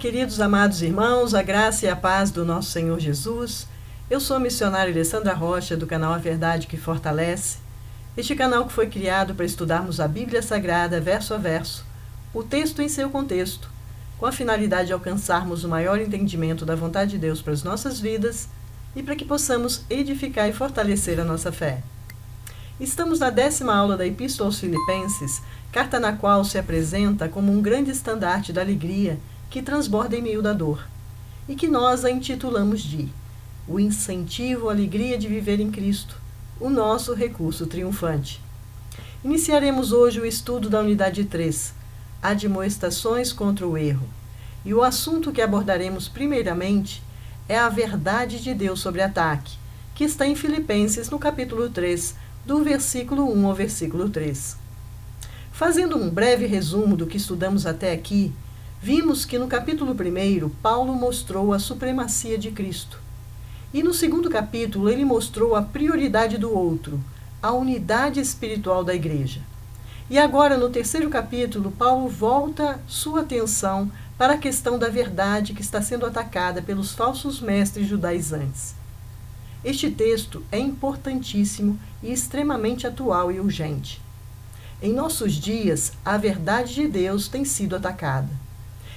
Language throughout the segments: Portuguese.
queridos amados irmãos, a graça e a paz do nosso Senhor Jesus. Eu sou a missionária Alessandra Rocha, do canal A Verdade que Fortalece. Este canal que foi criado para estudarmos a Bíblia Sagrada, verso a verso, o texto em seu contexto, com a finalidade de alcançarmos o maior entendimento da vontade de Deus para as nossas vidas e para que possamos edificar e fortalecer a nossa fé. Estamos na 10ª aula da Epístola aos Filipenses, carta na qual se apresenta como um grande estandarte da alegria que transborda em meio da dor, e que nós a intitulamos de O Incentivo à Alegria de Viver em Cristo, o nosso recurso triunfante. Iniciaremos hoje o estudo da unidade 3, Admoestações contra o Erro, e o assunto que abordaremos primeiramente é a verdade de Deus sobre ataque, que está em Filipenses no capítulo 3, do versículo 1 ao versículo 3. Fazendo um breve resumo do que estudamos até aqui, vimos que no capítulo 1, Paulo mostrou a supremacia de Cristo. E no segundo capítulo, ele mostrou a prioridade do outro, a unidade espiritual da igreja. E agora, no terceiro capítulo, Paulo volta sua atenção para a questão da verdade que está sendo atacada pelos falsos mestres judaizantes. Este texto é importantíssimo e extremamente atual e urgente. Em nossos dias, a verdade de Deus tem sido atacada.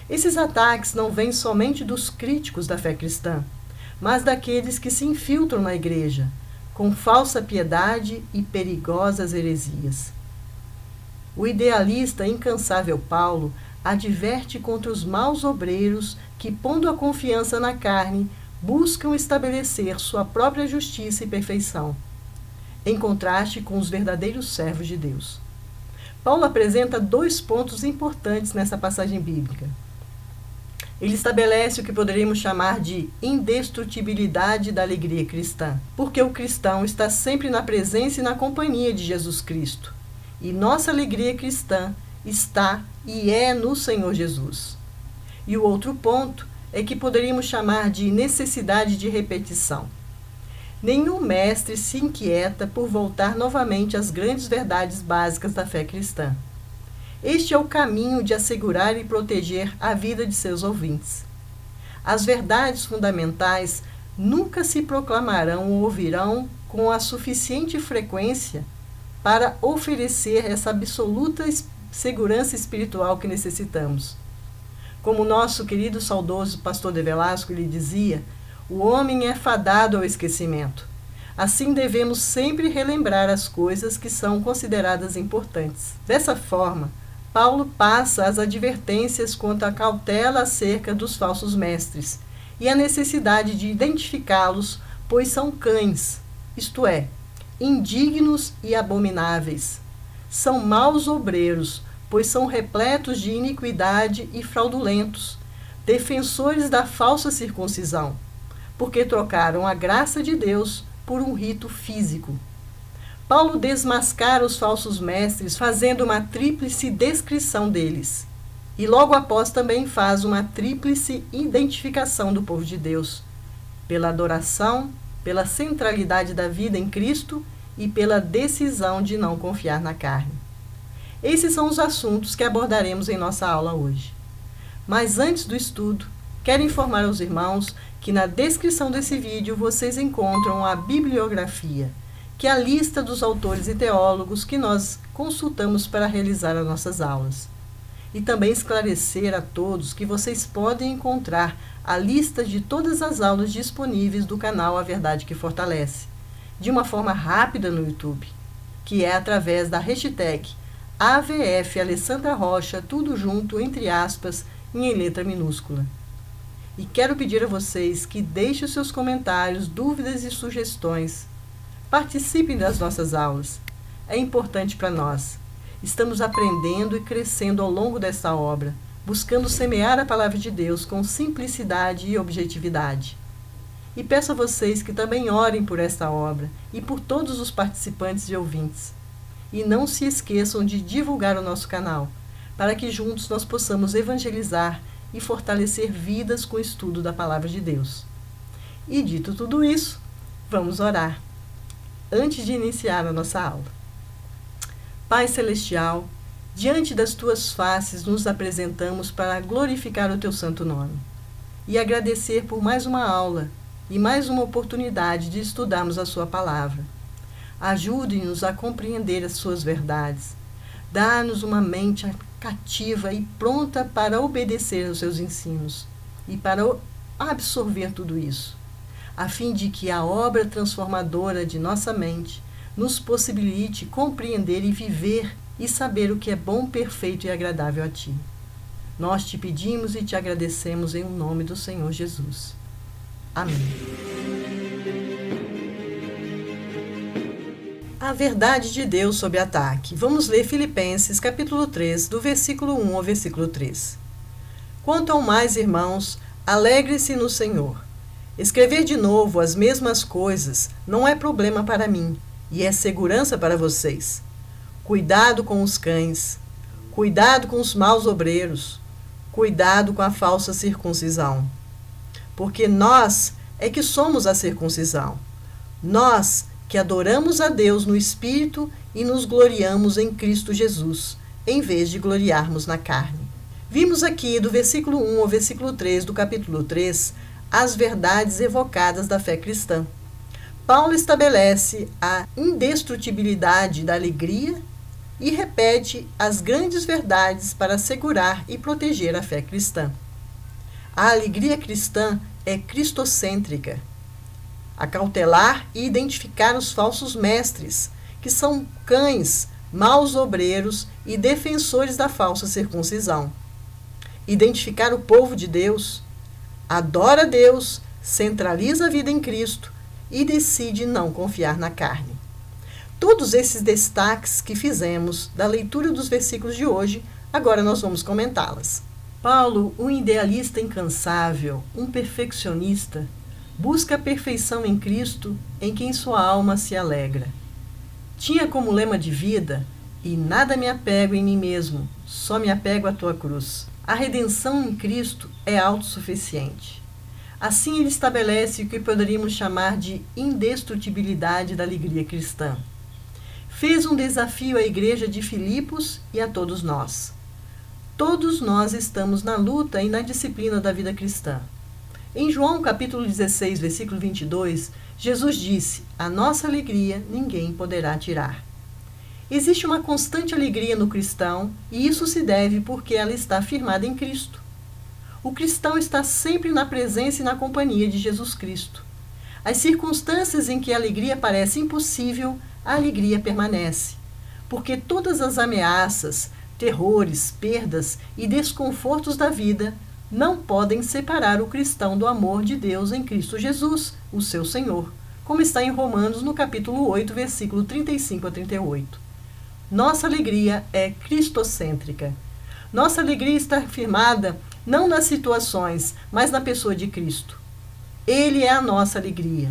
Esses ataques não vêm somente dos críticos da fé cristã, mas daqueles que se infiltram na igreja, com falsa piedade e perigosas heresias. O idealista incansável Paulo adverte contra os maus obreiros que, pondo a confiança na carne, buscam estabelecer sua própria justiça e perfeição, em contraste com os verdadeiros servos de Deus. Paulo apresenta 2 pontos importantes nessa passagem bíblica. Ele estabelece o que poderíamos chamar de indestrutibilidade da alegria cristã, porque o cristão está sempre na presença e na companhia de Jesus Cristo, e nossa alegria cristã está e é no Senhor Jesus. E o outro ponto é que poderíamos chamar de necessidade de repetição. Nenhum mestre se inquieta por voltar novamente às grandes verdades básicas da fé cristã. Este é o caminho de assegurar e proteger a vida de seus ouvintes. As verdades fundamentais nunca se proclamarão ou ouvirão com a suficiente frequência para oferecer essa absoluta segurança espiritual que necessitamos. Como nosso querido saudoso pastor de Velasco lhe dizia, o homem é fadado ao esquecimento. Assim devemos sempre relembrar as coisas que são consideradas importantes. Dessa forma, Paulo passa as advertências quanto à cautela acerca dos falsos mestres e a necessidade de identificá-los, pois são cães, isto é, indignos e abomináveis. São maus obreiros, pois são repletos de iniquidade e fraudulentos, defensores da falsa circuncisão, porque trocaram a graça de Deus por um rito físico. Paulo desmascara os falsos mestres fazendo uma tríplice descrição deles, e logo após também faz uma tríplice identificação do povo de Deus, pela adoração, pela centralidade da vida em Cristo e pela decisão de não confiar na carne. Esses são os assuntos que abordaremos em nossa aula hoje. Mas antes do estudo, quero informar aos irmãos que na descrição desse vídeo vocês encontram a bibliografia, que é a lista dos autores e teólogos que nós consultamos para realizar as nossas aulas. E também esclarecer a todos que vocês podem encontrar a lista de todas as aulas disponíveis do canal A Verdade que Fortalece, de uma forma rápida no YouTube, que é através da hashtag AVF Alessandra Rocha, tudo junto, entre aspas, em letra minúscula. E quero pedir a vocês que deixem os seus comentários, dúvidas e sugestões. Participem das nossas aulas. É importante para nós. Estamos aprendendo e crescendo ao longo dessa obra, buscando semear a palavra de Deus com simplicidade e objetividade. E peço a vocês que também orem por esta obra e por todos os participantes e ouvintes. E não se esqueçam de divulgar o nosso canal, para que juntos nós possamos evangelizar e fortalecer vidas com o estudo da palavra de Deus. E dito tudo isso, vamos orar, antes de iniciar a nossa aula. Pai Celestial, Diante das tuas faces nos apresentamos para glorificar o teu santo nome e agradecer por mais uma aula e mais uma oportunidade de estudarmos a sua palavra. Ajude-nos a compreender as suas verdades. Dá-nos uma mente cativa e pronta para obedecer aos seus ensinos e para absorver tudo isso, a fim de que a obra transformadora de nossa mente nos possibilite compreender e viver e saber o que é bom, perfeito e agradável a Ti. Nós te pedimos e te agradecemos em nome do Senhor Jesus. Amém. A verdade de Deus sob ataque. Vamos ler Filipenses capítulo 3, do versículo 1 ao versículo 3. Quanto ao mais, irmãos, alegre-se no Senhor. Escrever de novo as mesmas coisas não é problema para mim, e é segurança para vocês. Cuidado com os cães, cuidado com os maus obreiros, cuidado com a falsa circuncisão. Porque nós é que somos a circuncisão. Nós que adoramos a Deus no Espírito e nos gloriamos em Cristo Jesus, em vez de gloriarmos na carne. Vimos aqui do versículo 1 ao versículo 3 do capítulo 3 as verdades evocadas da fé cristã. Paulo estabelece a indestrutibilidade da alegria e repete as grandes verdades para assegurar e proteger a fé cristã. A alegria cristã é cristocêntrica. Acautelar e identificar os falsos mestres, que são cães, maus obreiros e defensores da falsa circuncisão. Identificar o povo de Deus, adora a Deus, centraliza a vida em Cristo e decide não confiar na carne. Todos esses destaques que fizemos da leitura dos versículos de hoje, agora nós vamos comentá-las. Paulo, um idealista incansável, um perfeccionista, busca a perfeição em Cristo, em quem sua alma se alegra. Tinha como lema de vida: e nada me apego em mim mesmo, só me apego à tua cruz. A redenção em Cristo é autossuficiente. Assim ele estabelece o que poderíamos chamar de indestrutibilidade da alegria cristã. Fez um desafio à igreja de Filipos e a todos nós. Todos nós estamos na luta e na disciplina da vida cristã. Em João capítulo 16, versículo 22, Jesus disse: a nossa alegria ninguém poderá tirar. Existe uma constante alegria no cristão e isso se deve porque ela está firmada em Cristo. O cristão está sempre na presença e na companhia de Jesus Cristo. As circunstâncias em que a alegria parece impossível, a alegria permanece, porque todas as ameaças, terrores, perdas e desconfortos da vida não podem separar o cristão do amor de Deus em Cristo Jesus, o seu Senhor, como está em Romanos no capítulo 8, versículo 35 a 38. Nossa alegria é cristocêntrica. Nossa alegria está firmada não nas situações, mas na pessoa de Cristo. Ele é a nossa alegria.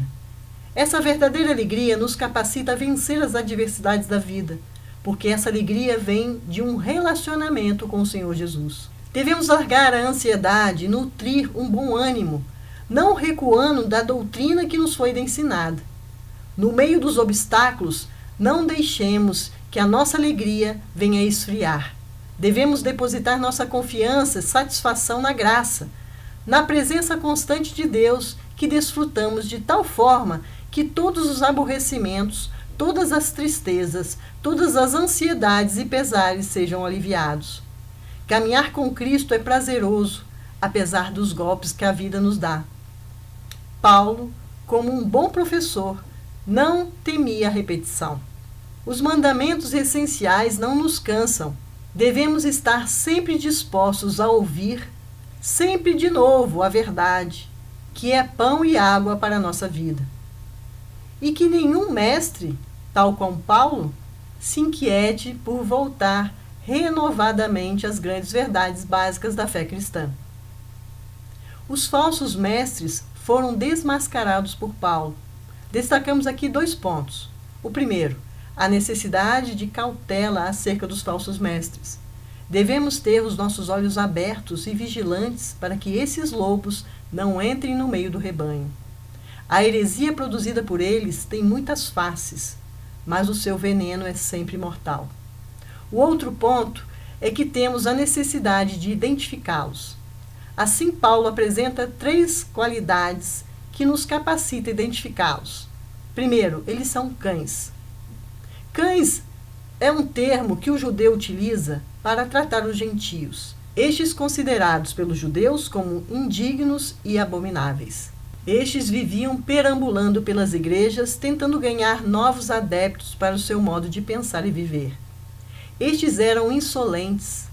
Essa verdadeira alegria nos capacita a vencer as adversidades da vida, porque essa alegria vem de um relacionamento com o Senhor Jesus. Devemos largar a ansiedade e nutrir um bom ânimo, não recuando da doutrina que nos foi ensinada. No meio dos obstáculos, não deixemos que a nossa alegria venha a esfriar. Devemos depositar nossa confiança e satisfação na graça, na presença constante de Deus, que desfrutamos de tal forma que todos os aborrecimentos, todas as tristezas, todas as ansiedades e pesares sejam aliviados. Caminhar com Cristo é prazeroso, apesar dos golpes que a vida nos dá. Paulo, como um bom professor, não temia a repetição. Os mandamentos essenciais não nos cansam. Devemos estar sempre dispostos a ouvir, sempre de novo, a verdade, que é pão e água para a nossa vida. E que nenhum mestre, tal como Paulo, se inquiete por voltar renovadamente às grandes verdades básicas da fé cristã. Os falsos mestres foram desmascarados por Paulo. Destacamos aqui 2 pontos. O primeiro, a necessidade de cautela acerca dos falsos mestres. Devemos ter os nossos olhos abertos e vigilantes para que esses lobos não entrem no meio do rebanho. A heresia produzida por eles tem muitas faces, mas o seu veneno é sempre mortal. O outro ponto é que temos a necessidade de identificá-los. Assim, Paulo apresenta 3 qualidades que nos capacitam a identificá-los. Primeiro, eles são cães. Cães é um termo que o judeu utiliza para tratar os gentios, estes considerados pelos judeus como indignos e abomináveis. Estes viviam perambulando pelas igrejas, tentando ganhar novos adeptos para o seu modo de pensar e viver. Estes eram insolentes,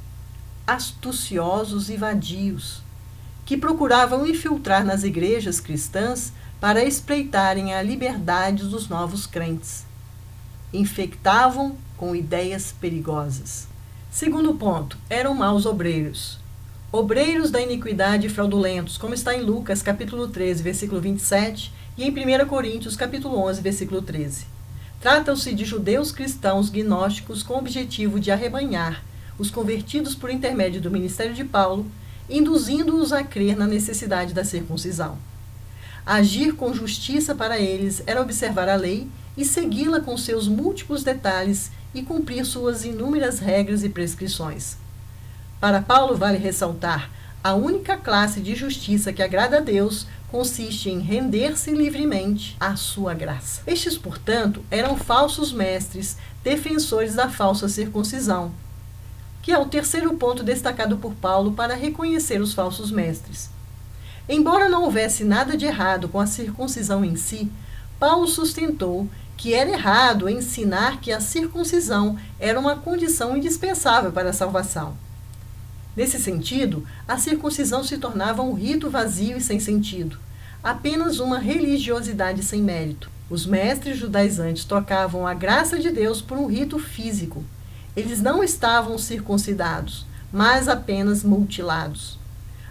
astuciosos e vadios, que procuravam infiltrar nas igrejas cristãs para espreitarem a liberdade dos novos crentes. Infectavam com ideias perigosas. Segundo ponto, eram maus obreiros. Obreiros da iniquidade e fraudulentos, como está em Lucas, capítulo 13, versículo 27, e em 1 Coríntios, capítulo 11, versículo 13. Tratam-se de judeus cristãos gnósticos com o objetivo de arrebanhar os convertidos por intermédio do ministério de Paulo, induzindo-os a crer na necessidade da circuncisão. Agir com justiça para eles era observar a lei e segui-la com seus múltiplos detalhes e cumprir suas inúmeras regras e prescrições. Para Paulo, vale ressaltar, a única classe de justiça que agrada a Deus consiste em render-se livremente à sua graça. Estes, portanto, eram falsos mestres, defensores da falsa circuncisão, que é o terceiro ponto destacado por Paulo para reconhecer os falsos mestres. Embora não houvesse nada de errado com a circuncisão em si, Paulo sustentou que era errado ensinar que a circuncisão era uma condição indispensável para a salvação. Nesse sentido, a circuncisão se tornava um rito vazio e sem sentido, apenas uma religiosidade sem mérito. Os mestres judaizantes trocavam a graça de Deus por um rito físico. Eles não estavam circuncidados, mas apenas mutilados.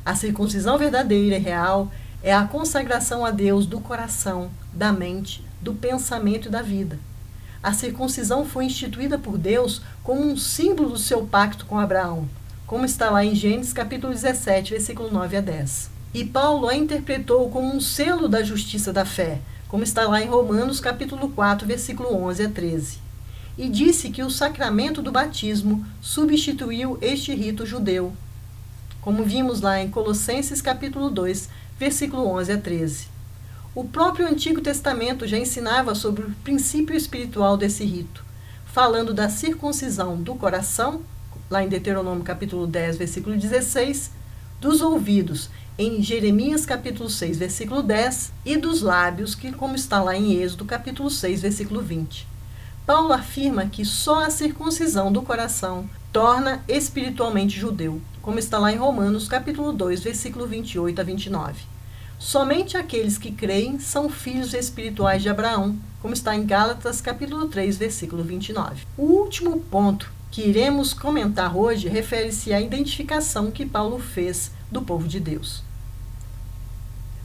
A circuncisão verdadeira e real é a consagração a Deus do coração, da mente, do pensamento e da vida. A circuncisão foi instituída por Deus como um símbolo do seu pacto com Abraão, como está lá em Gênesis capítulo 17, versículo 9 a 10. E Paulo a interpretou como um selo da justiça da fé, como está lá em Romanos capítulo 4, versículo 11 a 13. E disse que o sacramento do batismo substituiu este rito judeu, como vimos lá em Colossenses capítulo 2, versículo 11 a 13. O próprio Antigo Testamento já ensinava sobre o princípio espiritual desse rito, falando da circuncisão do coração, lá em Deuteronômio capítulo 10, versículo 16, dos ouvidos, em Jeremias capítulo 6, versículo 10, e dos lábios, que como está lá em Êxodo capítulo 6, versículo 20. Paulo afirma que só a circuncisão do coração torna espiritualmente judeu, como está lá em Romanos capítulo 2, versículo 28 a 29. Somente aqueles que creem são filhos espirituais de Abraão, como está em Gálatas capítulo 3, versículo 29. O último ponto que iremos comentar hoje refere-se à identificação que Paulo fez do povo de Deus.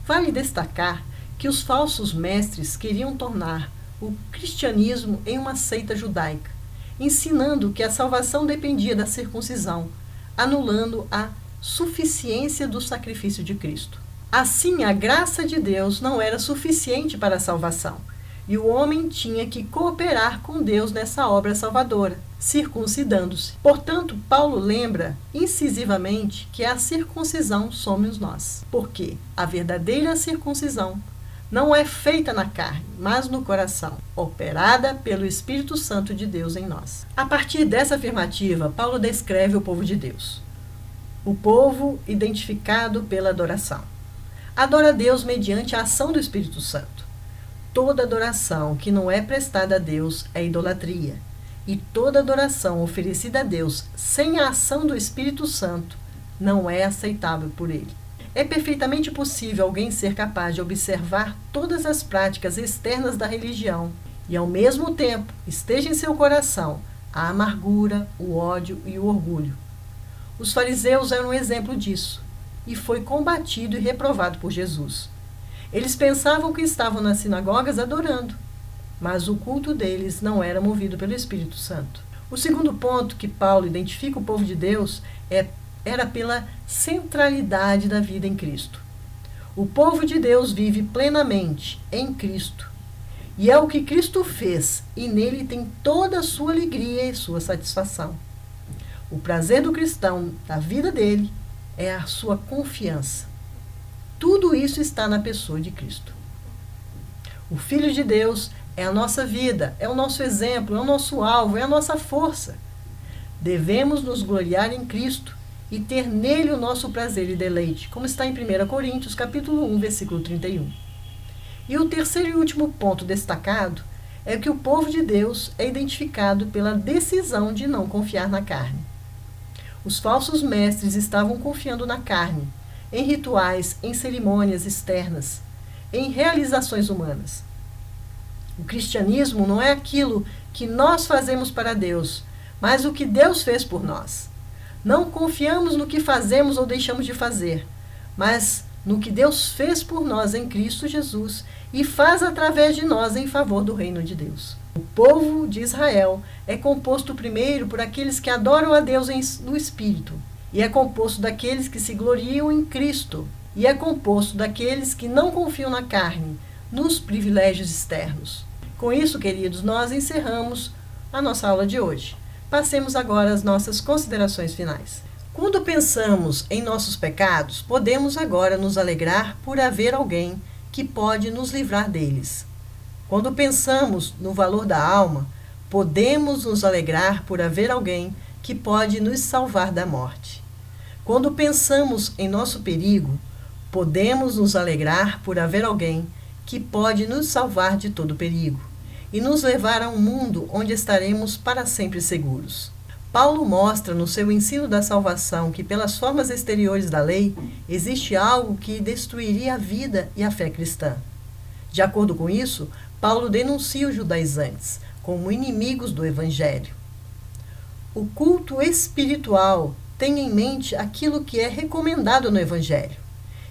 Vale destacar que os falsos mestres queriam tornar o cristianismo em uma seita judaica, ensinando que a salvação dependia da circuncisão, anulando a suficiência do sacrifício de Cristo. Assim, a graça de Deus não era suficiente para a salvação, e o homem tinha que cooperar com Deus nessa obra salvadora, circuncidando-se. Portanto, Paulo lembra incisivamente que a circuncisão somos nós, porque a verdadeira circuncisão não é feita na carne, mas no coração, operada pelo Espírito Santo de Deus em nós. A partir dessa afirmativa, Paulo descreve o povo de Deus. O povo identificado pela adoração. Adora a Deus mediante a ação do Espírito Santo. Toda adoração que não é prestada a Deus é idolatria. E toda adoração oferecida a Deus sem a ação do Espírito Santo não é aceitável por ele. É perfeitamente possível alguém ser capaz de observar todas as práticas externas da religião e, ao mesmo tempo, esteja em seu coração a amargura, o ódio e o orgulho. Os fariseus eram um exemplo disso e foi combatido e reprovado por Jesus. Eles pensavam que estavam nas sinagogas adorando, mas o culto deles não era movido pelo Espírito Santo. O segundo ponto que Paulo identifica o povo de Deus era pela centralidade da vida em Cristo. O povo de Deus vive plenamente em Cristo, e é o que Cristo fez, e nele tem toda a sua alegria e sua satisfação. O prazer do cristão, da vida dele, é a sua confiança. Tudo isso está na pessoa de Cristo. O Filho de Deus é a nossa vida, é o nosso exemplo, é o nosso alvo, é a nossa força. Devemos nos gloriar em Cristo e ter nele o nosso prazer e deleite, como está em 1 Coríntios, capítulo 1, versículo 31. E o terceiro e último ponto destacado é que o povo de Deus é identificado pela decisão de não confiar na carne. Os falsos mestres estavam confiando na carne, em rituais, em cerimônias externas, em realizações humanas. O cristianismo não é aquilo que nós fazemos para Deus, mas o que Deus fez por nós. Não confiamos no que fazemos ou deixamos de fazer, mas no que Deus fez por nós em Cristo Jesus e faz através de nós em favor do reino de Deus. O povo de Israel é composto primeiro por aqueles que adoram a Deus no Espírito, e é composto daqueles que se gloriam em Cristo, e é composto daqueles que não confiam na carne, nos privilégios externos. Com isso, queridos, nós encerramos a nossa aula de hoje. Passemos agora às nossas considerações finais. Quando pensamos em nossos pecados, podemos agora nos alegrar por haver alguém que pode nos livrar deles. Quando pensamos no valor da alma, podemos nos alegrar por haver alguém que pode nos salvar da morte. Quando pensamos em nosso perigo, podemos nos alegrar por haver alguém que pode nos salvar de todo perigo e nos levar a um mundo onde estaremos para sempre seguros. Paulo mostra no seu ensino da salvação que pelas formas exteriores da lei existe algo que destruiria a vida e a fé cristã. De acordo com isso, Paulo denuncia os judaizantes como inimigos do Evangelho. O culto espiritual tem em mente aquilo que é recomendado no Evangelho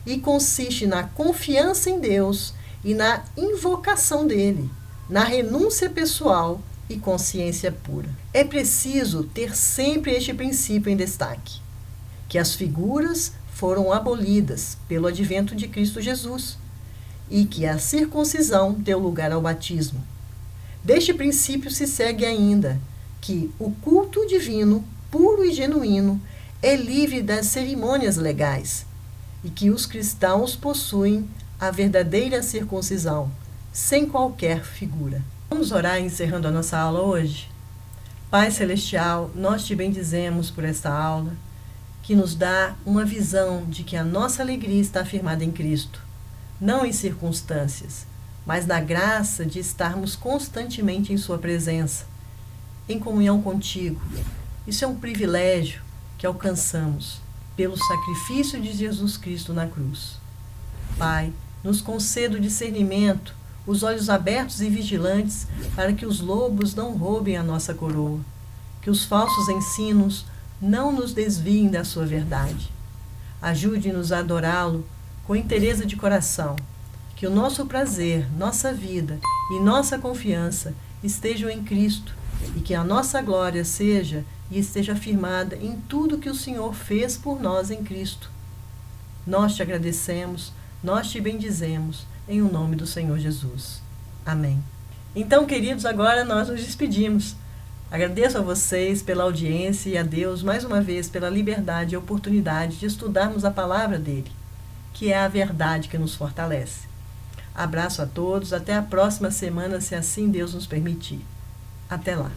e consiste na confiança em Deus e na invocação dele, na renúncia pessoal e consciência pura. É preciso ter sempre este princípio em destaque, que as figuras foram abolidas pelo advento de Cristo Jesus e que a circuncisão deu lugar ao batismo. Deste princípio se segue ainda que o culto divino, puro e genuíno, é livre das cerimônias legais e que os cristãos possuem a verdadeira circuncisão, sem qualquer figura. Vamos orar encerrando a nossa aula hoje? Pai Celestial, nós te bendizemos por esta aula, que nos dá uma visão de que a nossa alegria está firmada em Cristo, não em circunstâncias, mas na graça de estarmos constantemente em Sua presença, em comunhão contigo. Isso é um privilégio que alcançamos pelo sacrifício de Jesus Cristo na cruz. Pai, nos conceda o discernimento, os olhos abertos e vigilantes, para que os lobos não roubem a nossa coroa, que os falsos ensinos não nos desviem da sua verdade. Ajude-nos a adorá-lo com inteireza de coração, que o nosso prazer, nossa vida e nossa confiança estejam em Cristo e que a nossa glória seja e esteja firmada em tudo que o Senhor fez por nós em Cristo. Nós te agradecemos, nós te bendizemos, em o nome do Senhor Jesus. Amém. Então, queridos, agora nós nos despedimos. Agradeço a vocês pela audiência e a Deus, mais uma vez, pela liberdade e oportunidade de estudarmos a palavra dele, que é a verdade que nos fortalece. Abraço a todos, até a próxima semana, se assim Deus nos permitir. Até lá.